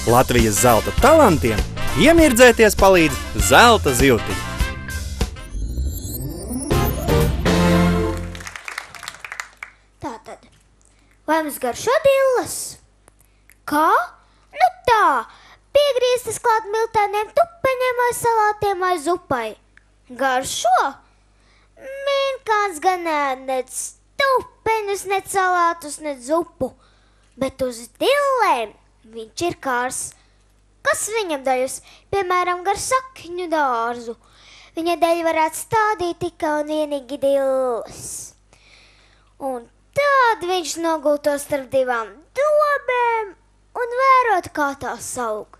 Latvijas zelta talantiem iemirdzēties palīdz zelta zivtiņa. Tātad, vai mums garšo dilles? Kā? Nu tā, piegrieztas klāt miltēniem tupeņiem vai salātiem vai zupai. Garšo? Minkāns gan ēd nec tupeņus, nec salātus, nec zupu, bet uz dillēm viņš ir kārs. Kas viņam dajus? Piemēram, gar sakņu dārzu. Viņa dēļ varētu stādīt tikai un vienīgi dilles. Un tad viņš nogulto starp divām dobēm un vērot, kā tās aug.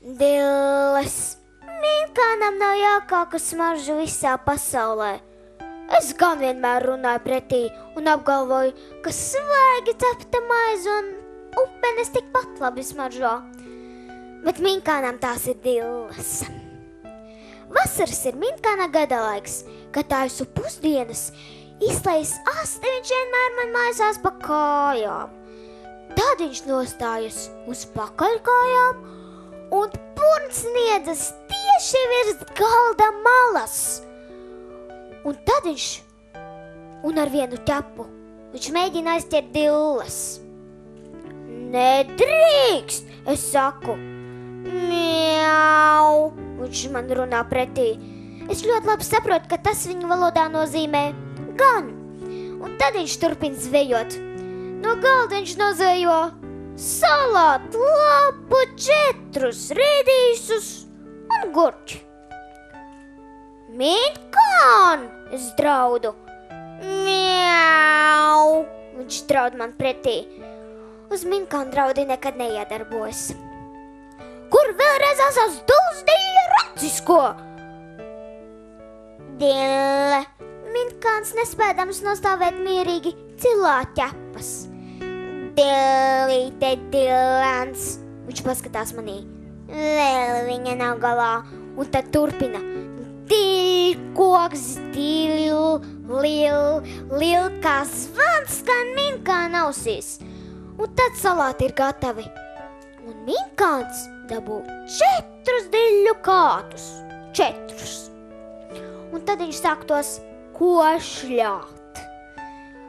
Dilles. Minkānam nav jākāka smaržu visā pasaulē. Es gan vienmēr runāju pretī un apgalvoju, ka svaigi cepta maize un upenes tikpat labi smaržo. Bet minkānam tās ir dilles. Vasaras ir minkāna gada laiks, kad taisu pusdienas, izlaiž asti, viņš vienmēr man maisās pa kājām. Tad viņš nostājas uz pakaļkājām un purnsniedzas tieši virs galda malas. Un tad un ar vienu ķepu, viņš mēģina aizķert dilles. Nedrīkst, es saku. Miau, viņš man runā pretī. Es ļoti labi saprotu, ka tas viņu valodā nozīmē gan. Un tad viņš turpina zvejot. No galda viņš nozvejo salātu, lapu, četrus, rīdīsus un gurķi. Minkān, es draudu. Miau, viņš draud man pretī. Uz minkānu draudi nekad neiedarbojas. Kur vēlreiz asās dūzdīja racisko? Dille. Minkāns nespēdams nostāvēt mierīgi cilā ķepas. Dillīte dillans. Viņš paskatās manī. Vēl viņa nav galā. Un tad turpina. Dīļkoks, lil kā zvans, kā minkāna ausīs. Un tad salāti ir gatavi. Un minkāns dabū 4 diļu kātus. 4. Un tad viņš sāk tos košļāt.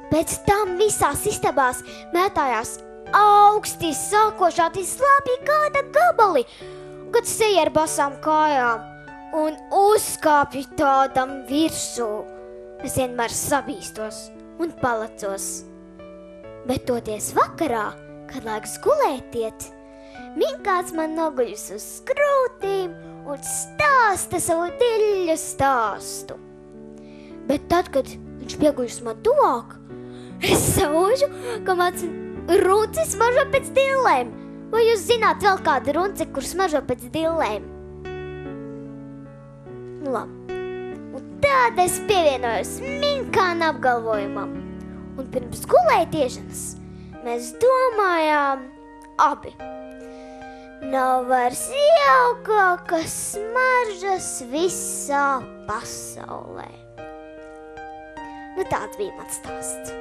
Pēc tam visās istabās mētājās augsti sākošāti slāpji kāda gabali, kad seja ar basām kājām un uzkāpju tādam virsū. Es vienmēr sabīstos un palacos. Bet toties vakarā, kad laiks gulētiet, minkāns man noguļas uz skrūtīm un stāsta savu diļu stāstu. Bet tad, kad viņš pieguļas man tuvāk, es saužu, ka mans runcis smaržo pēc dillēm. Vai jūs zināt vēl kādu runci, kur smaržo pēc dillēm? Labi. Un tad es pievienojos minkāna apgalvojumam. Un pirms gulētiešanas mēs domājām abi. Nav vairs jaukākas smaržas visā pasaulē. Nu tāds bija mans stāsts.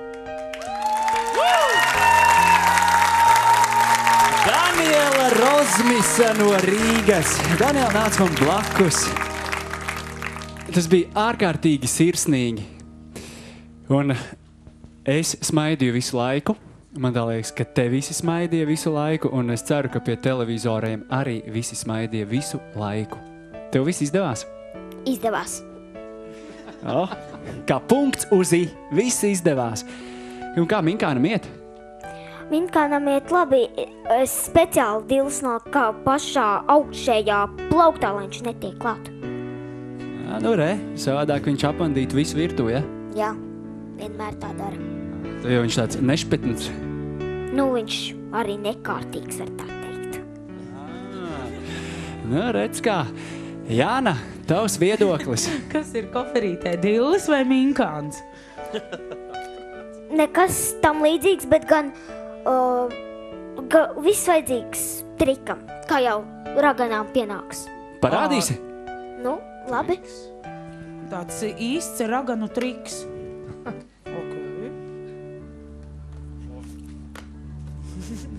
Daniela Rozmise no Rīgas. Daniela nāca man blakus. Tas bija ārkārtīgi sirsnīgi. Un es smaidīju visu laiku. Man liekas, ka te visi smaidīja visu laiku, un es ceru, ka pie televizoriem arī visi smaidīja visu laiku. Tev viss izdevās? Izdevās. Oh, kā punkts uz i, viss izdevās. Un kā minkānam iet? Minkānam iet labi. Es speciāli dilus no kā pašā augšējā plauktā, lai viņš netiek klāt. Jā, nu re, savādāk viņš apandītu visu virtuvi, ja? Jā, vienmēr tā dara. Jo viņš tāds nešpetns. Nu, viņš arī nekārtīgs, var tā teikt. Nu, redz kā. Jāna, tavs viedoklis. Kas ir koferītē, dilles vai minkāns? Nekas tam līdzīgs, bet gan viss vajadzīgs trikam, kā jau raganām pienāks. Parādīsi? Nu, labi. Tāds īsts raganu triks.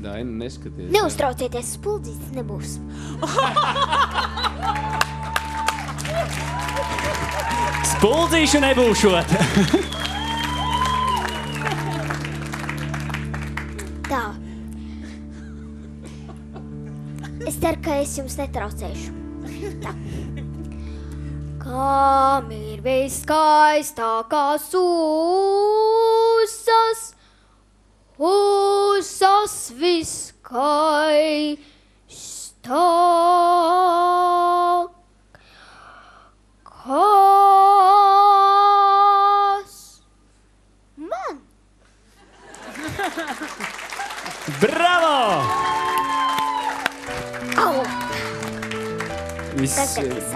Daini, neskaties. Neuztraucieties, spuldzītis nebūs. Spuldzīšu nebūšot. Tā. Es ceru, ka es jums netraucēšu. Tā. Kam ir viskaistākās ūsas, ūsas viskaistākās man? Bravo! Au! Viss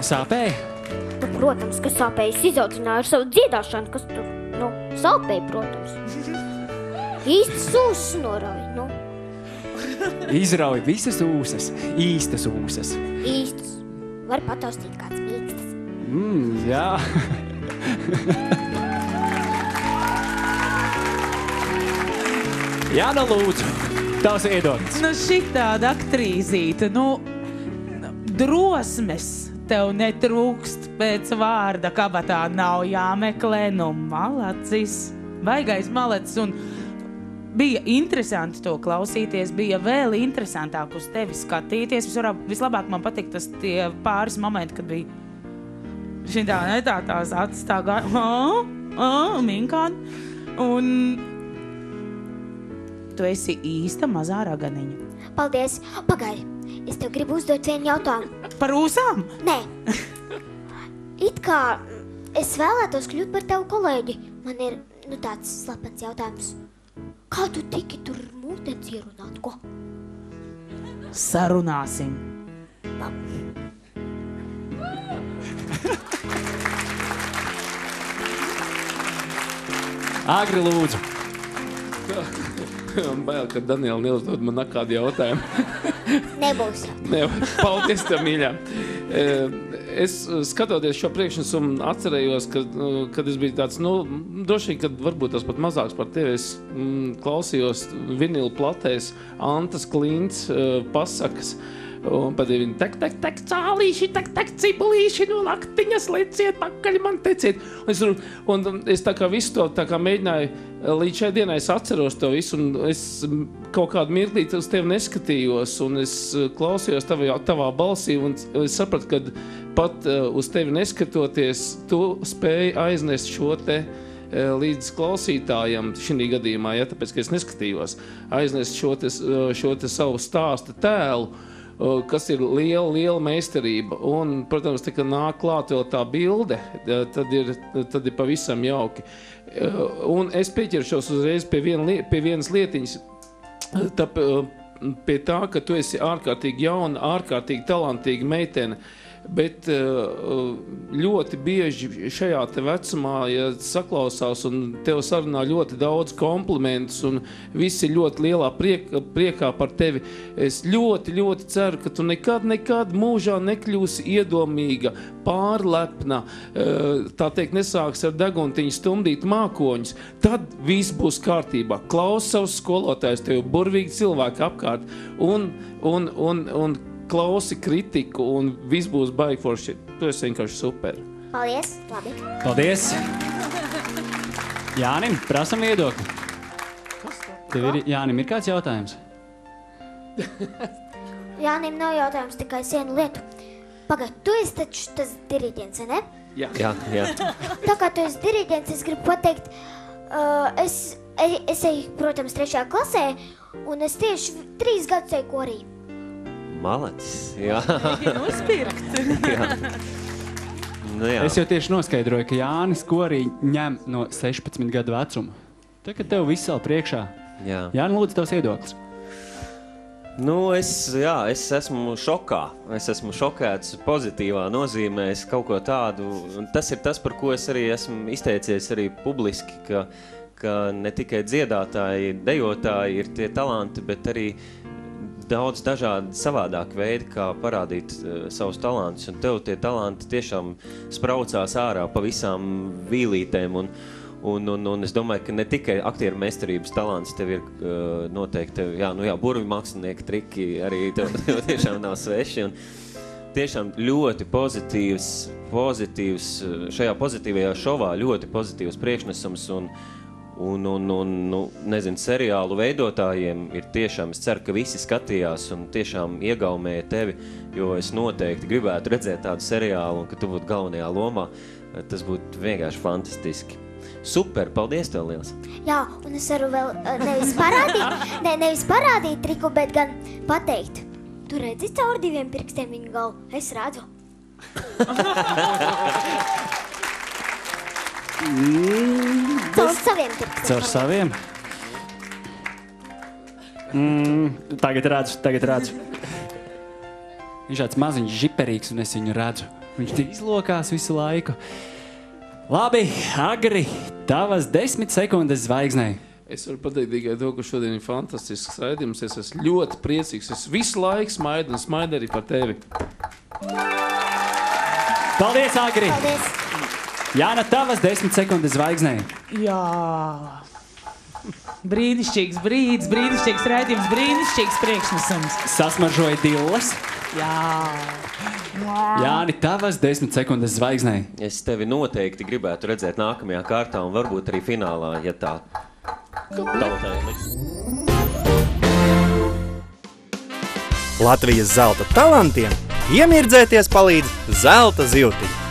sāpēja? Nu, protams, ka sāpēja. Es izaudzināju ar savu dziedāšanu, kas tur, sāpēja, protams. Īstas ūsas norauj, Izrauj visas ūsas, īstas ūsas. Īstas. Var pataustīt kāds mīkstas. Jā. Jāna, lūdzu, tavs iedoklis. Nu, šitāda aktrīzīte, drosmes tev netrūkst pēc vārda, kabatā nav jāmeklē, malacis, baigais malacis, un bija interesanti to klausīties, bija vēl interesantāk uz tevi skatīties. Vislabāk man patīk tie pāris momenti, kad bija tās acis tā minkāni, un tu esi īsta mazā raganiņa. Paldies. Pagaidi, es tev gribu uzdot vienu jautājumu. Par ūsām? Nē. It kā es vēlētos kļūt par tavu kolēģi. Man ir, tāds slepens jautājums. Kā tu tiki tur mūtens ierunāt, ko? Sarunāsim. Agri, lūdzu. Man bail, ka Daniela neuzdod man nekādu jautājumu. Nebūs. Paldies tev, mīļā. Es skatoties šo priekšnesumu atcerējos, kad es biju tāds, droši vien, kad varbūt tas pat mazāks par tevi, es klausījos vinilu platēs Antas Klints pasakas. Un pat viņi tek, cālīši, tek, cibulīši, no laktiņas leciet, pakaļ man teciet. Un es tā kā visu to tā kā mēģināju, līdz šai dienai es atceros to visu, un es kaut kādu mirklīt uz tevi neskatījos, un es klausījos tavā balsī, un es sapratu, ka pat uz tevi neskatoties, tu spēji aiznest šo te līdz klausītājam šī gadījumā, tāpēc, ka es neskatījos, aiznest šo te savu stāsta tēlu, kas ir liela meistarība. Un, protams, tā, kad nāk klāt vēl tā bilde, tad ir pavisam jauki. Un es pieķeršos uzreiz pie vienas lietiņas, pie tā, ka tu esi ārkārtīgi jauna, ārkārtīgi talantīga meitene, bet ļoti bieži šajā te vecumā, ja saklausās un tev sarunā ļoti daudz komplimentus un visi ļoti lielā priekā par tevi, es ļoti ceru, ka tu nekad mūžā nekļūsi iedomīga, pārlepna, tā teikt, nesāks ar deguntiņu stumdīt mākoņus, tad viss būs kārtībā. Klaus savus skolotājus, tev burvīgi cilvēki apkārt un klausi kritiku un viss būs baigi forši. Tu esi vienkārši super. Paldies, labi. Paldies. Jānim, prasam viedokli. Jānim, ir kāds jautājums? Jānim nav jautājums, tikai vienu lietu. Pagaid, tu esi taču tas diriģents, ne? Jā. Tā kā tu esi diriģents, es gribu pateikt, es eju, protams, 3. klasē, un es tieši 3 gadus eju korī. Malacis, jā. Uzpirkt. Jā. Es jau tieši noskaidroju, ka Jānis korī ņem no 16 gadu vecuma. Tagad tev viss vēl priekšā. Jā. Jāni, lūdzu, tavs viedoklis. Es esmu šokā. Es esmu šokēts pozitīvā nozīmē, es kaut ko tādu. Un tas ir tas, par ko es arī esmu izteicies arī publiski, ka ne tikai dziedātāji, dejotāji ir tie talanti, bet arī daudz dažādi savādāk veidi, kā parādīt savus talantus. Un tev tie talanti tiešām spraucās ārā pa visām vīlītēm. Un es domāju, ka ne tikai aktieru meistarības talants tev ir noteikti, burvju mākslinieki triki arī tev tiešām nav sveši. Un tiešām ļoti pozitīvs, šajā pozitīvajā šovā ļoti pozitīvs priekšnesums un nezinu, seriālu veidotājiem ir tiešām, es ceru, ka visi skatījās un tiešām iegaumēja tevi, jo es noteikti gribētu redzēt tādu seriālu un ka tu būtu galvenajā lomā, tas būtu vienkārši fantastiski. Super, paldies tev liels! Jā, un es varu vēl nevis parādīt triku, bet gan pateikt. Tu redzi caur 2 pirkstiem viņu galvu? Es redzu. Caur saviem pirkstiem. Caur saviem? Tagad redzu. Viņš tāds maziņš žiperīgs, un es viņu redzu. Viņš te izlokās visu laiku. Labi, Agri, tavas 10 sekundes zvaigznei. Es varu pateikt tikai to, ka šodien ir fantastisks raidījums. Es esmu ļoti priecīgs. Es visu laiku smaidu un smaidu arī par tevi. Paldies, Agri! Paldies! Jāna, tavas 10 sekundes zvaigznei. Jā. Brīnišķīgs brīdis, brīnišķīgs raidījums, brīnišķīgs priekšnesums. Sasmaržoja dilles. Jā. Jāni, tavas 10 sekundes zvaigznei. Es tevi noteikti gribētu redzēt nākamajā kārtā un varbūt arī finālā, ja tā tautai liks. Latvijas zelta talantiem iemirdzēties palīdz zelta zivtiņi.